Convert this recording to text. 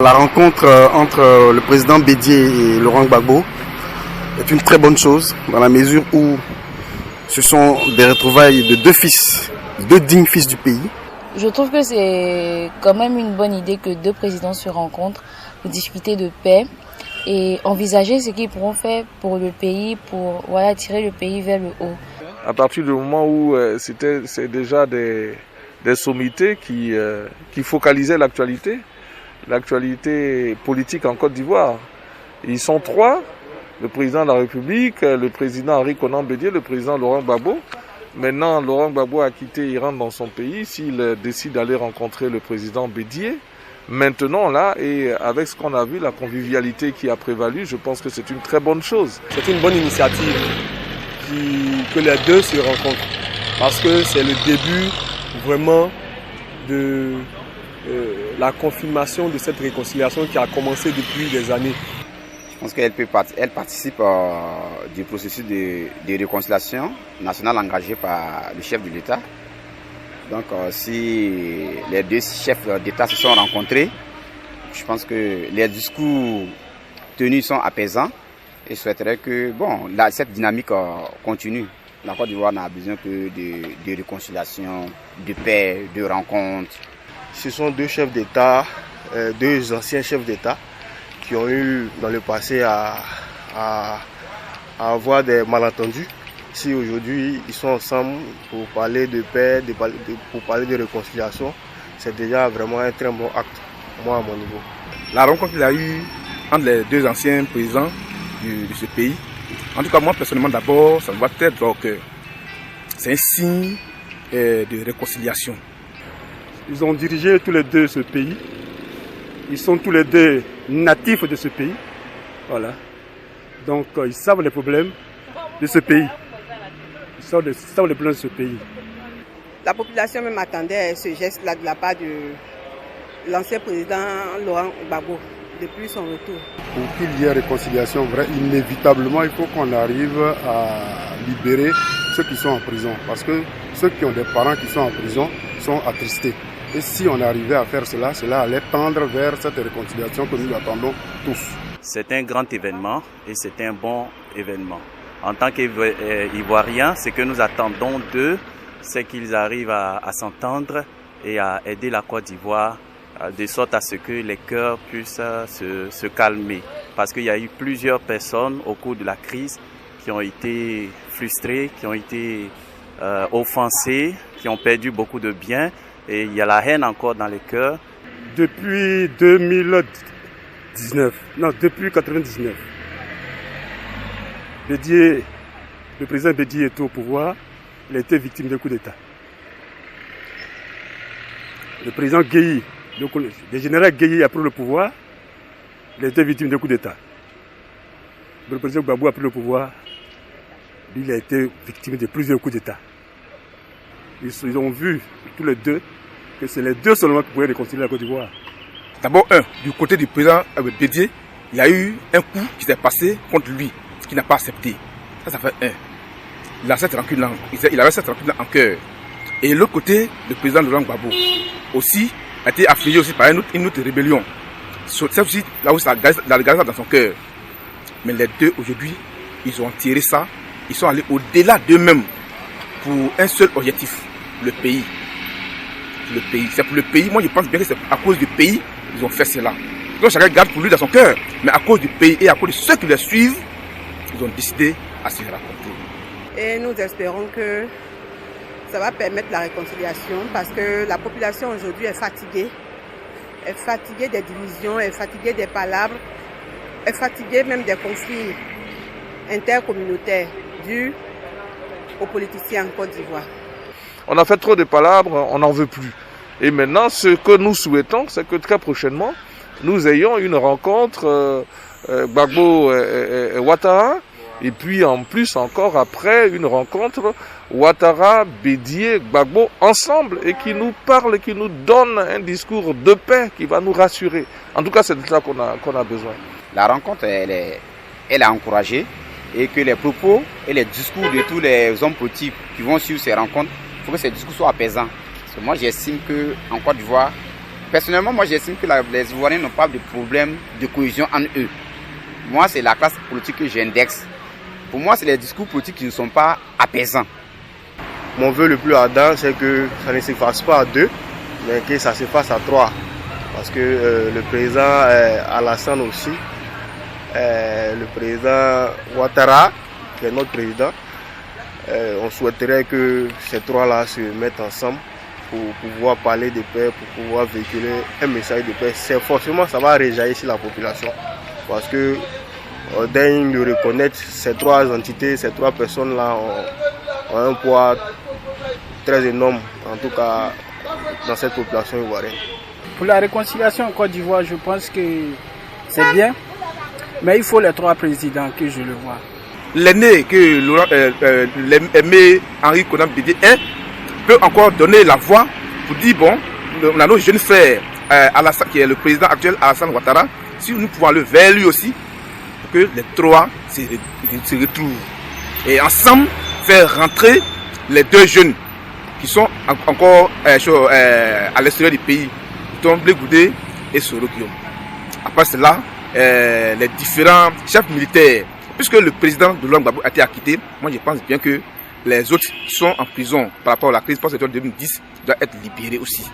la rencontre entre le président Bédié et Laurent Gbagbo est une très bonne chose dans la mesure où ce sont des retrouvailles de deux dignes fils du pays. Je trouve que c'est quand même une bonne idée que deux présidents se rencontrent pour discuter de paix et envisager ce qu'ils pourront faire pour le pays, pour tirer le pays vers le haut. À partir du moment où c'est déjà des sommités qui focalisaient l'actualité politique en Côte d'Ivoire. Ils sont trois, le président de la République, le président Henri Konan Bédié, le président Laurent Gbagbo. Maintenant, Laurent Gbagbo a quitté, il rentre dans son pays. S'il décide d'aller rencontrer le président Bédié, maintenant là, et avec ce qu'on a vu, la convivialité qui a prévalu, je pense que c'est une très bonne chose. C'est une bonne initiative que les deux se rencontrent, parce que c'est le début vraiment de la confirmation de cette réconciliation qui a commencé depuis des années. Je pense qu'elle participe du processus de réconciliation nationale engagé par le chef de l'État. Donc si les deux chefs d'État se sont rencontrés, je pense que les discours tenus sont apaisants et je souhaiterais que cette dynamique continue. La Côte d'Ivoire n'a besoin que de réconciliation, de paix, de rencontres. Ce sont deux chefs d'État, deux anciens chefs d'État qui ont eu dans le passé à avoir des malentendus. Si aujourd'hui ils sont ensemble pour parler de paix, pour parler de réconciliation, c'est déjà vraiment un très bon acte, moi à mon niveau. La rencontre qu'il y a eu entre les deux anciens présidents de ce pays, en tout cas moi personnellement d'abord, ça me va peut-être que c'est un signe de réconciliation. Ils ont dirigé tous les deux ce pays. Ils sont tous les deux natifs de ce pays. Voilà. Donc ils savent les problèmes de ce pays. Ils savent les problèmes de ce pays. La population même attendait ce geste-là de la part de l'ancien président Laurent Gbagbo depuis son retour. Pour qu'il y ait réconciliation vraie, inévitablement, il faut qu'on arrive à libérer ceux qui sont en prison. Parce que ceux qui ont des parents qui sont en prison sont attristés. Et si on arrivait à faire cela allait tendre vers cette réconciliation que nous attendons tous. C'est un grand événement et c'est un bon événement. En tant qu'Ivoiriens, ce que nous attendons d'eux, c'est qu'ils arrivent à s'entendre et à aider la Côte d'Ivoire de sorte à ce que les cœurs puissent se calmer. Parce qu'il y a eu plusieurs personnes au cours de la crise qui ont été frustrées, qui ont été offensées, qui ont perdu beaucoup de biens. Et il y a la haine encore dans les cœurs. Depuis 2019, non, depuis 1999, le président Bédié était au pouvoir, il a été victime d'un coup d'État. Le président Gueye, le général Gueye a pris le pouvoir, il a été victime d'un coup d'État. Le président Gbagbo a pris le pouvoir, lui il a été victime de plusieurs coups d'État. Ils ont vu tous les deux que c'est les deux seulement qui pouvaient réconcilier la Côte d'Ivoire. D'abord, du côté du président Bédié, il y a eu un coup qui s'est passé contre lui, ce qu'il n'a pas accepté. Ça fait un. Il a cette rancune-là, il avait cette rancune-là en cœur. Et l'autre côté, le président Laurent Gbagbo aussi a été affligé aussi par une autre rébellion. C'est aussi là où ça a gardé ça dans son cœur. Mais les deux aujourd'hui, ils ont tiré ça, ils sont allés au-delà d'eux-mêmes pour un seul objectif, le pays. Le pays. C'est pour le pays. Moi, je pense bien que c'est à cause du pays qu'ils ont fait cela. Donc, chacun garde pour lui dans son cœur. Mais à cause du pays et à cause de ceux qui le suivent, ils ont décidé à se rencontrer. Et nous espérons que ça va permettre la réconciliation parce que la population aujourd'hui est fatiguée. Elle est fatiguée des divisions, elle est fatiguée des palabres, elle est fatiguée même des conflits intercommunautaires dus aux politiciens en Côte d'Ivoire. On a fait trop de palabres, on n'en veut plus. Et maintenant, ce que nous souhaitons, c'est que très prochainement, nous ayons une rencontre Gbagbo et Ouattara, et puis en plus encore après une rencontre Ouattara, Bédié, Gbagbo ensemble, et qui nous parle, qui nous donne un discours de paix qui va nous rassurer. En tout cas, c'est de ça qu'on a besoin. La rencontre, elle est encouragée, et que les propos et les discours de tous les hommes politiques qui vont suivre ces rencontres, il faut que ces discours soient apaisants. Parce que moi, j'estime qu'en Côte d'Ivoire, Personnellement, moi j'estime que les Ivoiriens n'ont pas de problème de cohésion en eux. Moi, c'est la classe politique que j'indexe. Pour moi, c'est les discours politiques qui ne sont pas apaisants. Mon vœu le plus ardent, c'est que ça ne se fasse pas à 2, mais que ça se fasse à 3. Parce que le président Alassane aussi, le président Ouattara, qui est notre président, on souhaiterait que ces trois-là se mettent ensemble pour pouvoir parler de paix, pour pouvoir véhiculer un message de paix. Forcément, ça va réjaillir sur la population. Parce que daigne de reconnaître ces trois entités, ces trois personnes-là ont un poids très énorme, en tout cas dans cette population ivoirienne. Pour la réconciliation en Côte d'Ivoire, je pense que c'est bien, mais il faut les trois présidents que je le vois. L'aîné que l'aimé Henri Konan Bédié peut encore donner la voix pour dire bon, on a nos jeunes frères, Alassane, qui est le président actuel, Alassane Ouattara, si nous pouvons aller vers lui aussi, pour que les trois se retrouvent. Et ensemble, faire rentrer les deux jeunes qui sont encore à l'extérieur du pays, Blé Goudé et Soro Guillaume. Après cela, les différents chefs militaires, puisque le président de Laurent Gbagbo a été acquitté, moi je pense bien que les autres qui sont en prison par rapport à la crise post-2010 doivent être libérés aussi.